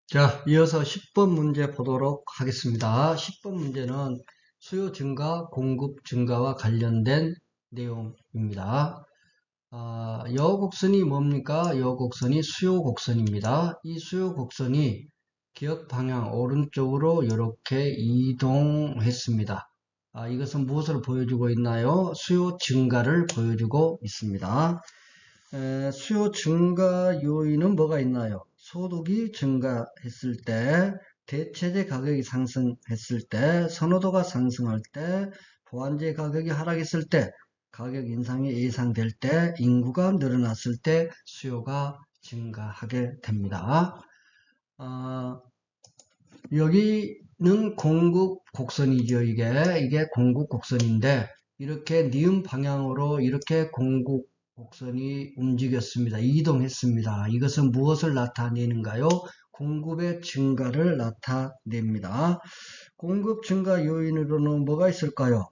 자, 이어서 10번 문제 보도록 하겠습니다. 10번 문제는 수요 증가, 공급 증가와 관련된 내용입니다. 여곡선이 뭡니까? 여곡선이 수요 곡선입니다. 이 수요 곡선이 기역 방향 오른쪽으로 이렇게 이동했습니다. 이것은 무엇을 보여주고 있나요? 수요 증가를 보여주고 있습니다. 수요 증가 요인은 뭐가 있나요? 소득이 증가했을 때, 대체재 가격이 상승했을 때, 선호도가 상승할 때, 보완제 가격이 하락했을 때, 가격 인상이 예상될 때, 인구가 늘어났을 때 수요가 증가하게 됩니다. 여기는 공급 곡선이죠. 이게 공급 곡선인데 이렇게 니은 방향으로 이렇게 공급 곡선이 움직였습니다. 이동했습니다. 이것은 무엇을 나타내는가요? 공급의 증가를 나타냅니다. 공급 증가 요인으로는 뭐가 있을까요?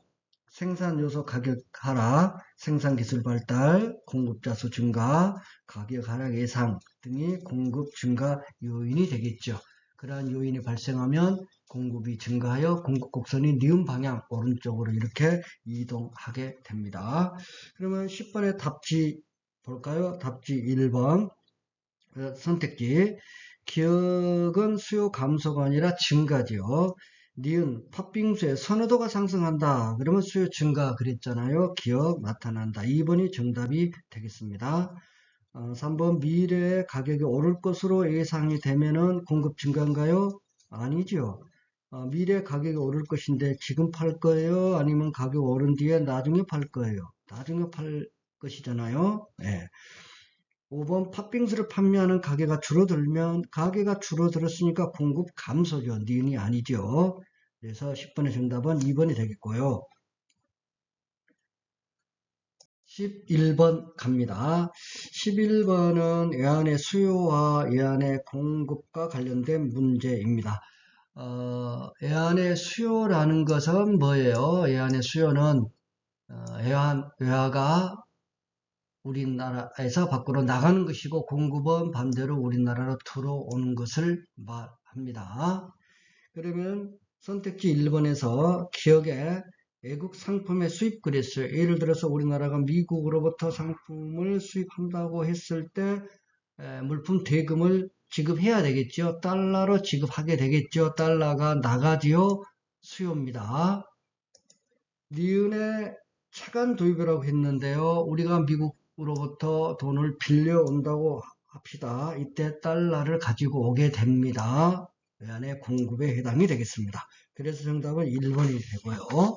생산 요소 가격 하락, 생산 기술 발달, 공급자 수 증가, 가격 하락 예상 등이 공급 증가 요인이 되겠죠. 그러한 요인이 발생하면 공급이 증가하여 공급 곡선이 니은 방향 오른쪽으로 이렇게 이동하게 됩니다. 그러면 10번의 답지 볼까요? 답지 1번 선택지. 기역은 수요 감소가 아니라 증가죠. 니은 팥빙수의 선호도가 상승한다. 그러면 수요 증가 그랬잖아요. 기역 나타난다. 2번이 정답이 되겠습니다. 3번 미래에 가격이 오를 것으로 예상이 되면은 공급 증가인가요? 아니죠. 미래 가격이 오를 것인데 지금 팔 거예요? 아니면 가격 오른 뒤에 나중에 팔 거예요? 나중에 팔 것이잖아요. 네. 5번 팥빙수를 판매하는 가게가 줄어들면 가게가 줄어들었으니까 공급 감소죠. 니은이 아니죠. 그래서 10번의 정답은 2번이 되겠고요. 11번 갑니다. 11번은 외환의 수요와 외환의 공급과 관련된 문제입니다. 외환의 수요라는 것은 뭐예요? 외환의 수요는 외화가 우리나라에서 밖으로 나가는 것이고 공급은 반대로 우리나라로 들어오는 것을 말합니다. 그러면 선택지 1번에서 기업의 외국 상품의 수입 그랬어요. 예를 들어서 우리나라가 미국으로부터 상품을 수입한다고 했을 때 물품 대금을 지급해야 되겠죠. 달러로 지급하게 되겠죠. 달러가 나가지요. 수요입니다. 니은의 차관 도입이라고 했는데요. 우리가 미국으로부터 돈을 빌려온다고 합시다. 이때 달러를 가지고 오게 됩니다. 외환의 공급에 해당이 되겠습니다. 그래서 정답은 1번이 되고요.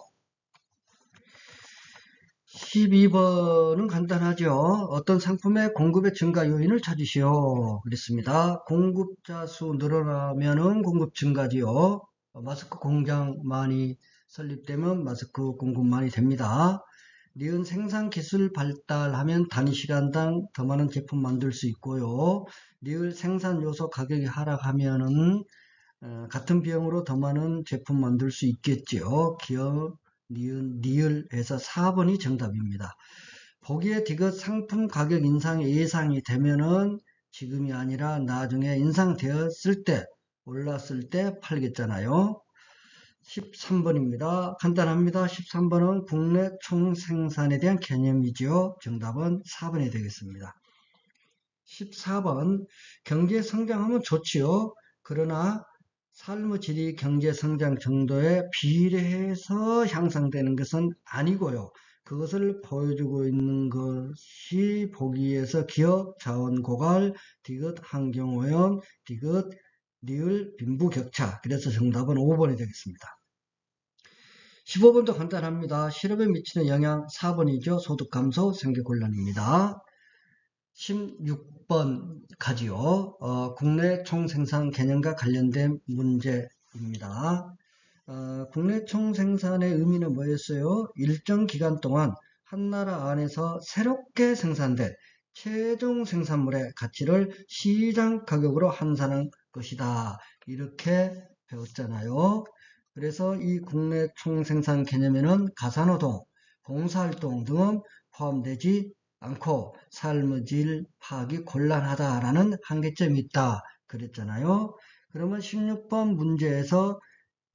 12번은 간단하죠. 어떤 상품의 공급의 증가 요인을 찾으시오. 그랬습니다. 공급자 수 늘어나면은 공급 증가지요. 마스크 공장 많이 설립되면 마스크 공급 많이 됩니다. 니은 생산 기술 발달하면 단위 시간당 더 많은 제품 만들 수 있고요. 니을 생산 요소 가격이 하락하면은 같은 비용으로 더 많은 제품 만들 수 있겠죠. 기업, 니은, 니을에서 4번이 정답입니다. 보기에 디귿 상품 가격 인상이 예상이 되면은 지금이 아니라 나중에 인상되었을 때, 올랐을 때 팔겠잖아요. 13번입니다. 간단합니다. 13번은 국내 총생산에 대한 개념이죠. 정답은 4번이 되겠습니다. 14번 경제 성장하면 좋지요. 그러나 삶의 질이 경제 성장 정도에 비례해서 향상되는 것은 아니고요. 그것을 보여주고 있는 것이 보기에서 기업, 자원 고갈, 디귿 환경오염, 디귿 리을 빈부격차. 그래서 정답은 5번이 되겠습니다. 15번도 간단합니다. 실업에 미치는 영향 4번이죠. 소득 감소, 생계 곤란입니다. 16번 가지요. 국내 총생산 개념과 관련된 문제입니다. 국내 총생산의 의미는 뭐였어요? 일정 기간 동안 한 나라 안에서 새롭게 생산된 최종 생산물의 가치를 시장 가격으로 환산한 것이다. 이렇게 배웠잖아요. 그래서 이 국내 총생산 개념에는 가산노동, 봉사활동 등은 포함되지 않고 삶의 질 파악이 곤란하다라는 한계점이 있다 그랬잖아요. 그러면 16번 문제에서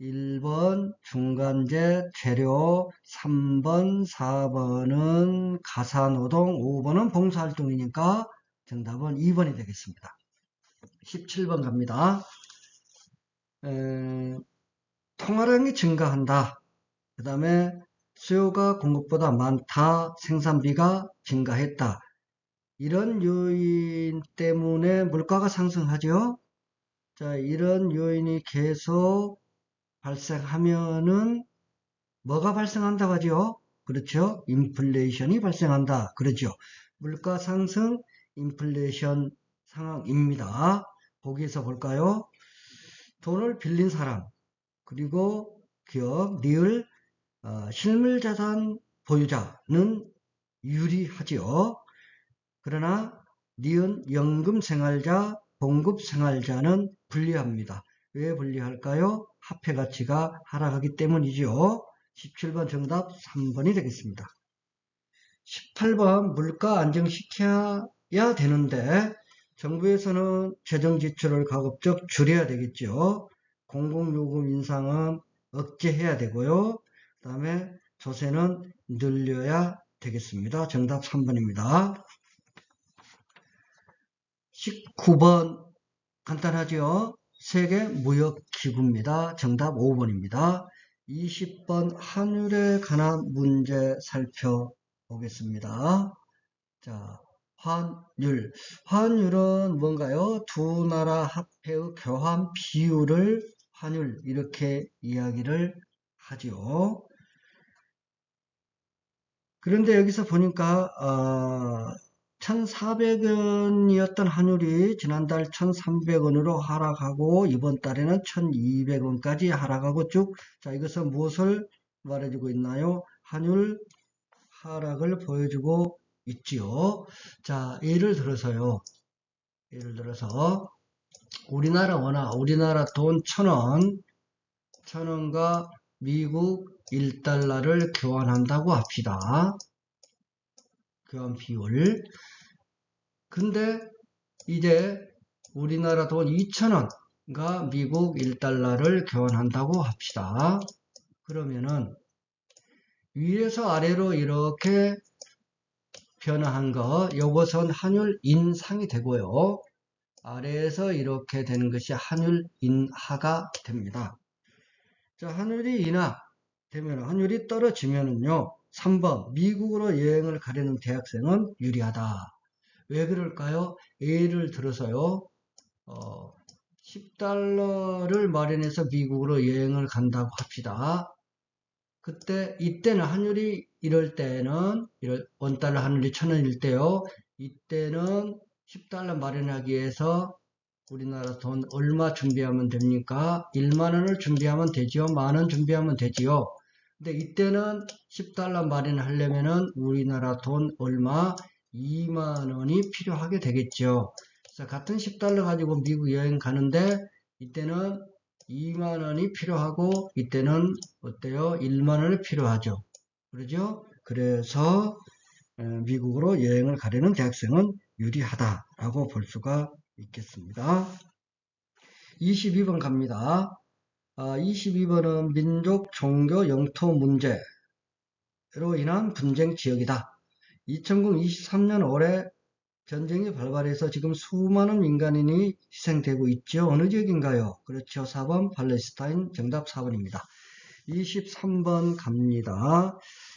1번 중간재 재료, 3번, 4번은 가사노동, 5번은 봉사활동이니까 정답은 2번이 되겠습니다. 17번 갑니다. 통화량이 증가한다. 그 다음에 수요가 공급보다 많다. 생산비가 증가했다. 이런 요인 때문에 물가가 상승하죠. 자, 이런 요인이 계속 발생하면은 뭐가 발생한다고 하죠? 그렇죠? 인플레이션이 발생한다. 그렇죠? 물가 상승, 인플레이션 상황입니다. 거기에서 볼까요? 돈을 빌린 사람, 그리고 기업, 리을, 실물자산 보유자는 유리하지요. 그러나 니은 연금생활자, 봉급생활자는 불리합니다. 왜 불리할까요? 화폐 가치가 하락하기 때문이죠. 17번 정답 3번이 되겠습니다. 18번 물가 안정시켜야 되는데 정부에서는 재정 지출을 가급적 줄여야 되겠죠. 공공요금 인상은 억제해야 되고요. 그 다음에 조세는 늘려야 되겠습니다. 정답 3번입니다. 19번 간단하죠? 세계무역기구입니다. 정답 5번입니다. 20번 환율에 관한 문제 살펴보겠습니다. 자, 환율. 환율은 뭔가요? 두 나라 화폐의 교환 비율을 환율 이렇게 이야기를 하죠. 그런데 여기서 보니까 1,400원이었던 환율이 지난달 1,300원으로 하락하고 이번 달에는 1,200원까지 하락하고 쭉. 자, 이것은 무엇을 말해주고 있나요? 환율 하락을 보여주고 있지요. 자, 예를 들어서 우리나라 돈 1,000원과 미국 1달러를 교환한다고 합시다. 교환 비율. 근데 이제 우리나라 돈 2,000원과 미국 1달러를 교환한다고 합시다. 그러면은 위에서 아래로 이렇게 변화한 거, 요것은 환율 인상이 되고요. 아래에서 이렇게 되는 것이 환율 인하가 됩니다. 자, 환율이 인하되면, 환율이 떨어지면은요, 3번, 미국으로 여행을 가려는 대학생은 유리하다. 왜 그럴까요? 예를 들어서요, 10달러를 마련해서 미국으로 여행을 간다고 합시다. 이때는 환율이 이럴 때는, 원달러 환율이 1,000원일 때요, 이때는 10달러 마련하기 위해서 우리나라 돈 얼마 준비하면 됩니까? 1만원을 준비하면 되지요? 만원 준비하면 되지요? 근데 이때는 10달러 마련하려면은 우리나라 돈 얼마? 2만원이 필요하게 되겠죠. 그래서 같은 10달러 가지고 미국 여행 가는데 이때는 2만원이 필요하고 이때는 어때요? 1만원이 필요하죠. 그러죠? 그래서 미국으로 여행을 가려는 대학생은 유리하다라고 볼 수가 있겠습니다. 22번 갑니다. 22번은 민족, 종교, 영토 문제로 인한 분쟁 지역이다. 2023년 올해 전쟁이 발발해서 지금 수많은 민간인이 희생되고 있죠. 어느 지역인가요? 그렇죠. 4번 팔레스타인. 정답 4번입니다. 23번 갑니다.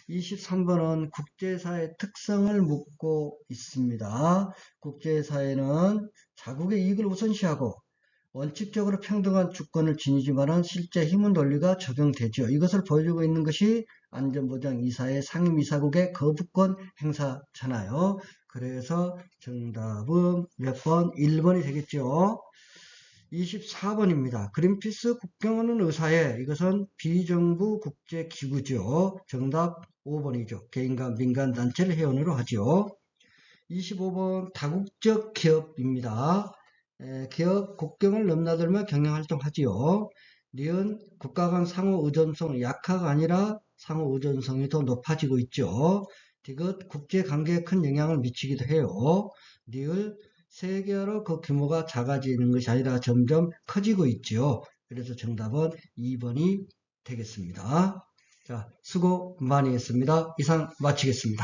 23번은 국제사회 특성을 묻고 있습니다. 국제사회는 자국의 이익을 우선시하고 원칙적으로 평등한 주권을 지니지만 실제 힘은 논리가 적용되죠. 이것을 보여주고 있는 것이 안전보장이사의 상임이사국의 거부권 행사잖아요. 그래서 정답은 몇 번? 1번이 되겠죠. 24번입니다. 그린피스 국경없는 의사회. 이것은 비정부 국제기구죠. 정답 5번이죠. 개인과 민간단체를 회원으로 하죠. 25번 다국적 기업입니다. 기업 국경을 넘나들며 경영활동하지요. 니은 국가 간 상호 의존성 약화가 아니라 상호 의존성이 더 높아지고 있죠. 디귿 국제관계에 큰 영향을 미치기도 해요. 니을 세계로 그 규모가 작아지는 것이 아니라 점점 커지고 있죠. 그래서 정답은 2번이 되겠습니다. 자, 수고 많이 했습니다. 이상 마치겠습니다.